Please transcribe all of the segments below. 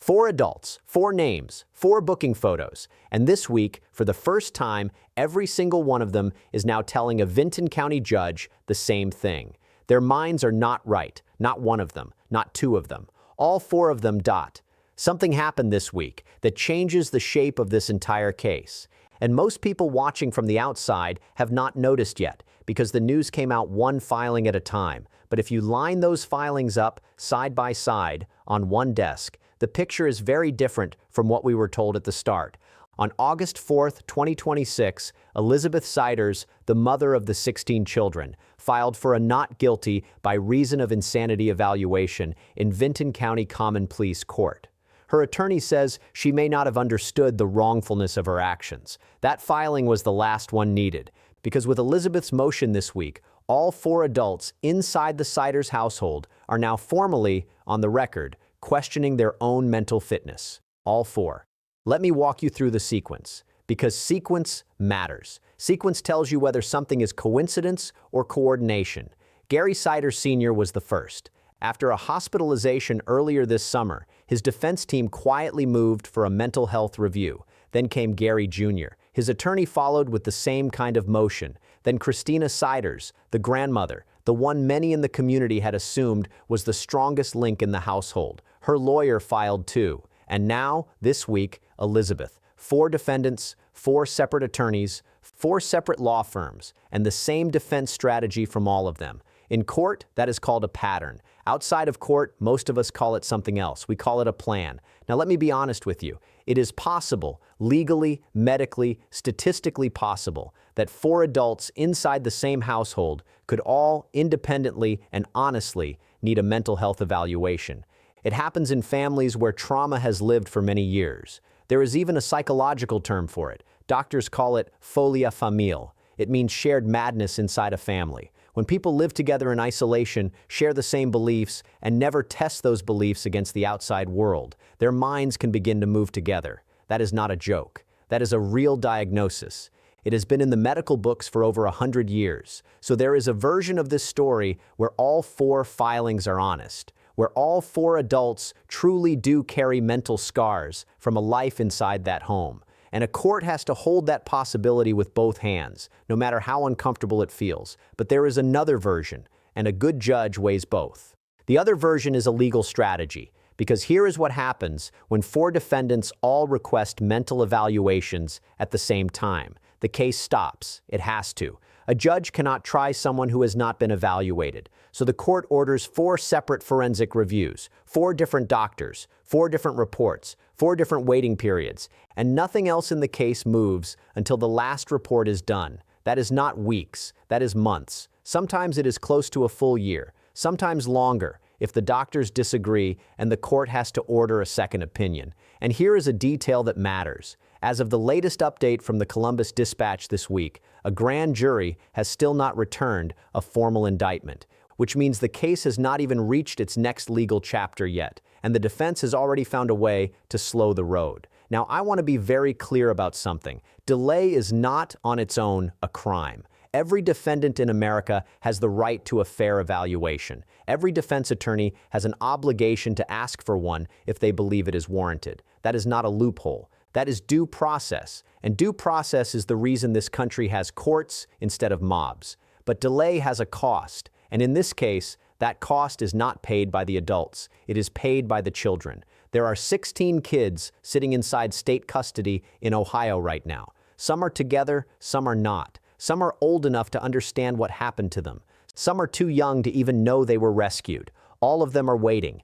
4 adults, 4 names, 4 booking photos, and this week, for the first time, every single one of them is now telling a Vinton County judge the same thing. Their minds are not right, not one of them, not 2 of them. All 4 of them. Something happened this week that changes the shape of this entire case. And most people watching from the outside have not noticed yet, because the news came out one filing at a time. But if you line those filings up side by side on one desk, the picture is very different from what we were told at the start. On August 4th, 2026, Elizabeth Siders, the mother of the 16 children, filed for a not guilty by reason of insanity evaluation in Vinton County Common Pleas Court. Her attorney says she may not have understood the wrongfulness of her actions. That filing was the last one needed, because with Elizabeth's motion this week, all 4 adults inside the Siders household are now formally, on the record, questioning their own mental fitness. All 4. Let me walk you through the sequence, because sequence matters. Sequence tells you whether something is coincidence or coordination. Gary Siders Sr. was the first. After a hospitalization earlier this summer, his defense team quietly moved for a mental health review. Then came Gary Jr. His attorney followed with the same kind of motion. Then Christina Siders, the grandmother, the one many in the community had assumed was the strongest link in the household. Her lawyer filed too. And now, this week, Elizabeth. 4 defendants, 4 separate attorneys, 4 separate law firms, and the same defense strategy from all of them. In court, that is called a pattern. Outside of court, most of us call it something else. We call it a plan. Now let me be honest with you. It is possible, legally, medically, statistically possible, that 4 adults inside the same household could all independently and honestly need a mental health evaluation. It happens in families where trauma has lived for many years. There is even a psychological term for it. Doctors call it folie famille. It means shared madness inside a family. When people live together in isolation, share the same beliefs, and never test those beliefs against the outside world, their minds can begin to move together. That is not a joke. That is a real diagnosis. It has been in the medical books for over 100 years. So there is a version of this story where all 4 filings are honest, where all 4 adults truly do carry mental scars from a life inside that home. And a court has to hold that possibility with both hands, no matter how uncomfortable it feels. But there is another version, and a good judge weighs both. The other version is a legal strategy, because here is what happens when 4 defendants all request mental evaluations at the same time. The case stops. It has to. A judge cannot try someone who has not been evaluated. So the court orders 4 separate forensic reviews, 4 different doctors, 4 different reports, 4 different waiting periods, and nothing else in the case moves until the last report is done. That is not weeks, that is months. Sometimes it is close to a full year, sometimes longer, if the doctors disagree and the court has to order a second opinion. And here is a detail that matters. As of the latest update from the Columbus Dispatch this week, a grand jury has still not returned a formal indictment, which means the case has not even reached its next legal chapter yet, and the defense has already found a way to slow the road. Now, I want to be very clear about something. Delay is not on its own a crime. Every defendant in America has the right to a fair evaluation. Every defense attorney has an obligation to ask for one if they believe it is warranted. That is not a loophole. That is due process, and due process is the reason this country has courts instead of mobs. But delay has a cost, and in this case, that cost is not paid by the adults. It is paid by the children. There are 16 kids sitting inside state custody in Ohio right now. Some are together, some are not. Some are old enough to understand what happened to them. Some are too young to even know they were rescued. All of them are waiting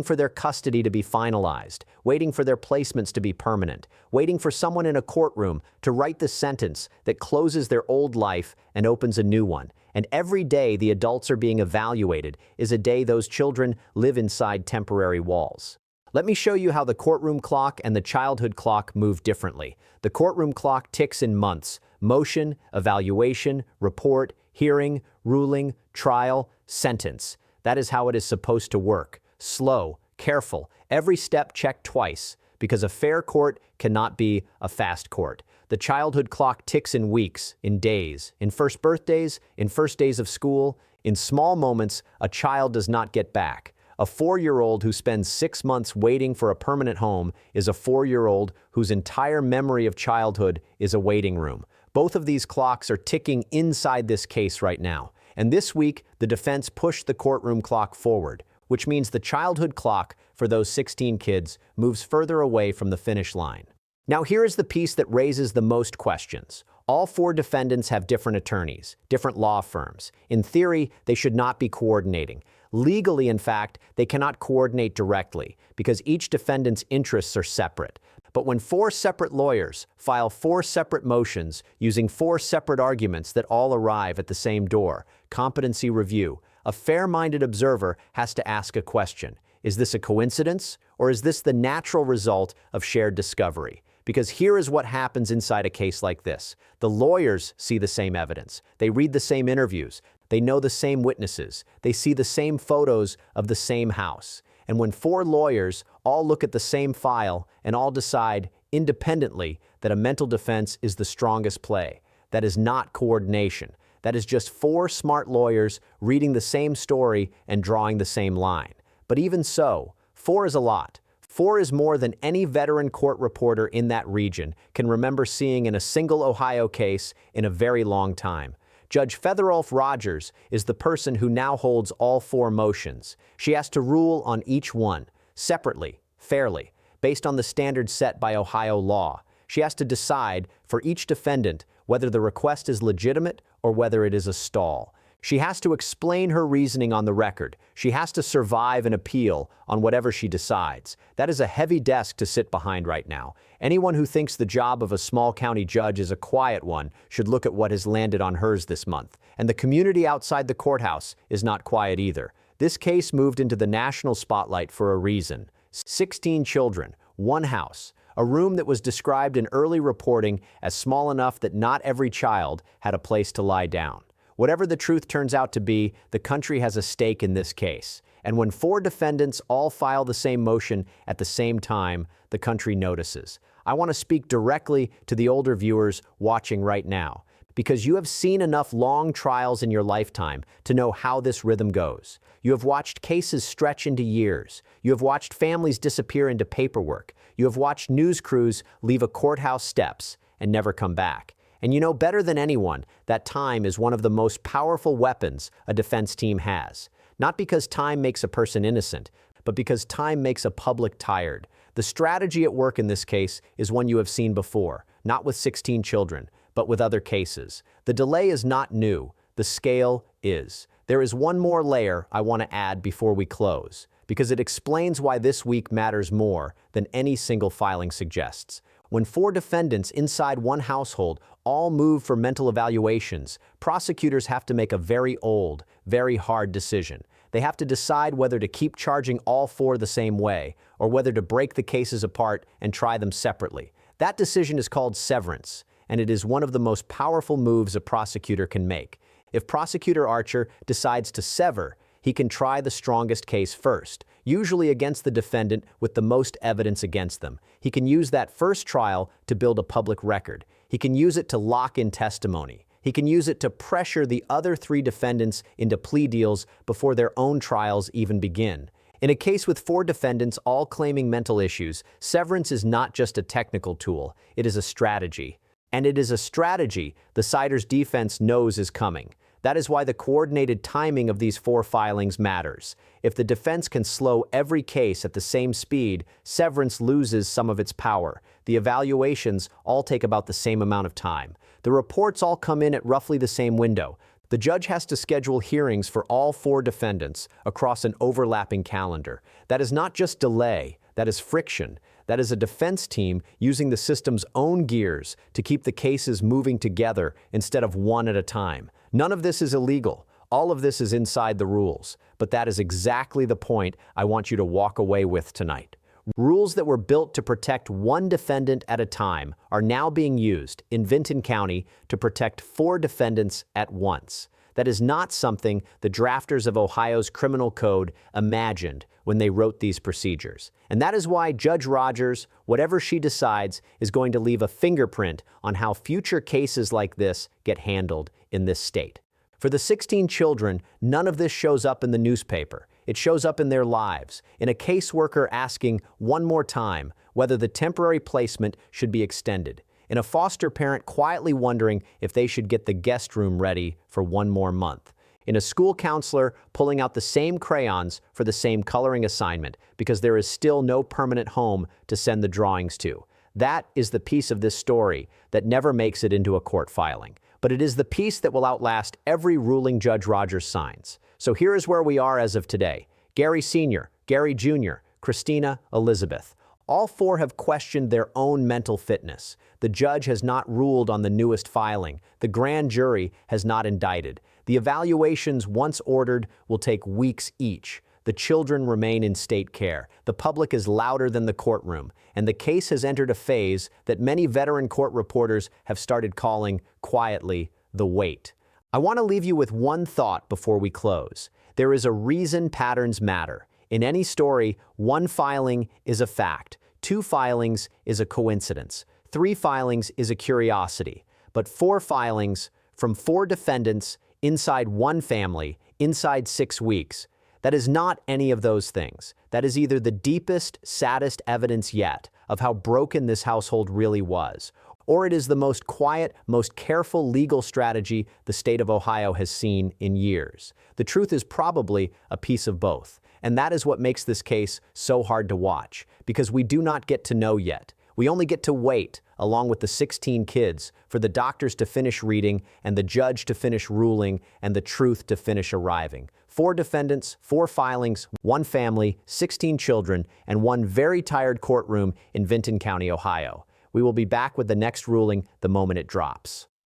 for their custody to be finalized, waiting for their placements to be permanent, waiting for someone in a courtroom to write the sentence that closes their old life and opens a new one. And every day the adults are being evaluated is a day those children live inside temporary walls. Let me show you how the courtroom clock and the childhood clock move differently. The courtroom clock ticks in months: motion, evaluation, report, hearing, ruling, trial, sentence. That is how it is supposed to work. Slow, careful, every step checked twice, because a fair court cannot be a fast court. The childhood clock ticks in weeks, in days, in first birthdays, in first days of school. In small moments, a child does not get back. A 4-year-old who spends 6 months waiting for a permanent home is a 4-year-old whose entire memory of childhood is a waiting room. Both of these clocks are ticking inside this case right now. And this week, the defense pushed the courtroom clock forward, which means the childhood clock for those 16 kids moves further away from the finish line. Now here is the piece that raises the most questions. All 4 defendants have different attorneys, different law firms. In theory, they should not be coordinating. Legally, in fact, they cannot coordinate directly because each defendant's interests are separate. But when 4 separate lawyers file 4 separate motions using 4 separate arguments that all arrive at the same door, competency review, a fair-minded observer has to ask a question. Is this a coincidence, or is this the natural result of shared discovery? Because here is what happens inside a case like this. The lawyers see the same evidence. They read the same interviews. They know the same witnesses. They see the same photos of the same house. And when 4 lawyers all look at the same file and all decide independently that a mental defense is the strongest play, that is not coordination. That is just 4 smart lawyers reading the same story and drawing the same line. But even so, 4 is a lot. 4 is more than any veteran court reporter in that region can remember seeing in a single Ohio case in a very long time. Judge Fetherolf Rogers is the person who now holds all 4 motions. She has to rule on each one, separately, fairly, based on the standards set by Ohio law. She has to decide for each defendant whether the request is legitimate or whether it is a stall. She has to explain her reasoning on the record. She has to survive an appeal on whatever she decides. That is a heavy desk to sit behind right now. Anyone who thinks the job of a small county judge is a quiet one should look at what has landed on hers this month. And the community outside the courthouse is not quiet either. This case moved into the national spotlight for a reason. 16 children, 1 house, a room that was described in early reporting as small enough that not every child had a place to lie down. Whatever the truth turns out to be, the country has a stake in this case. And when 4 defendants all file the same motion at the same time, the country notices. I want to speak directly to the older viewers watching right now, because you have seen enough long trials in your lifetime to know how this rhythm goes. You have watched cases stretch into years. You have watched families disappear into paperwork. You have watched news crews leave a courthouse steps and never come back. And you know better than anyone that time is one of the most powerful weapons a defense team has. Not because time makes a person innocent, but because time makes a public tired. The strategy at work in this case is one you have seen before, not with 16 children, but with other cases. The delay is not new. The scale is. There is one more layer I want to add before we close, because it explains why this week matters more than any single filing suggests. When 4 defendants inside one household all move for mental evaluations, prosecutors have to make a very old, very hard decision. They have to decide whether to keep charging all 4 the same way, or whether to break the cases apart and try them separately. That decision is called severance, and it is one of the most powerful moves a prosecutor can make. If Prosecutor Archer decides to sever, he can try the strongest case first, usually against the defendant with the most evidence against them. He can use that first trial to build a public record. He can use it to lock in testimony. He can use it to pressure the other 3 defendants into plea deals before their own trials even begin. In a case with 4 defendants all claiming mental issues, severance is not just a technical tool, it is a strategy. And it is a strategy the cider's defense knows is coming. That is why the coordinated timing of these 4 filings matters. If the defense can slow every case at the same speed, severance loses some of its power. The evaluations all take about the same amount of time. The reports all come in at roughly the same window. The judge has to schedule hearings for all 4 defendants across an overlapping calendar. That is not just delay, that is friction. That is a defense team using the system's own gears to keep the cases moving together instead of one at a time. None of this is illegal. All of this is inside the rules. But that is exactly the point I want you to walk away with tonight. Rules that were built to protect one defendant at a time are now being used in Vinton County to protect 4 defendants at once. That is not something the drafters of Ohio's criminal code imagined when they wrote these procedures. And that is why Judge Rogers, whatever she decides, is going to leave a fingerprint on how future cases like this get handled in this state. For the 16 children, none of this shows up in the newspaper. It shows up in their lives, in a caseworker asking one more time whether the temporary placement should be extended, in a foster parent quietly wondering if they should get the guest room ready for one more month, in a school counselor pulling out the same crayons for the same coloring assignment because there is still no permanent home to send the drawings to. That is the piece of this story that never makes it into a court filing. But it is the piece that will outlast every ruling Judge Rogers signs. So here is where we are as of today. Gary Sr., Gary Jr., Christina Elizabeth. All four have questioned their own mental fitness. The judge has not ruled on the newest filing. The grand jury has not indicted. The evaluations, once ordered, will take weeks each. The children remain in state care. The public is louder than the courtroom, and the case has entered a phase that many veteran court reporters have started calling, quietly, the wait. I want to leave you with one thought before we close. There is a reason patterns matter. In any story, one filing is a fact, 2 filings is a coincidence, 3 filings is a curiosity, but 4 filings from 4 defendants inside one family, inside 6 weeks, that is not any of those things. That is either the deepest, saddest evidence yet of how broken this household really was, or it is the most quiet, most careful legal strategy the state of Ohio has seen in years. The truth is probably a piece of both, and that is what makes this case so hard to watch, because we do not get to know yet. We only get to wait, along with the 16 kids, for the doctors to finish reading and the judge to finish ruling and the truth to finish arriving. 4 defendants, 4 filings, 1 family, 16 children, and 1 very tired courtroom in Vinton County, Ohio. We will be back with the next ruling the moment it drops.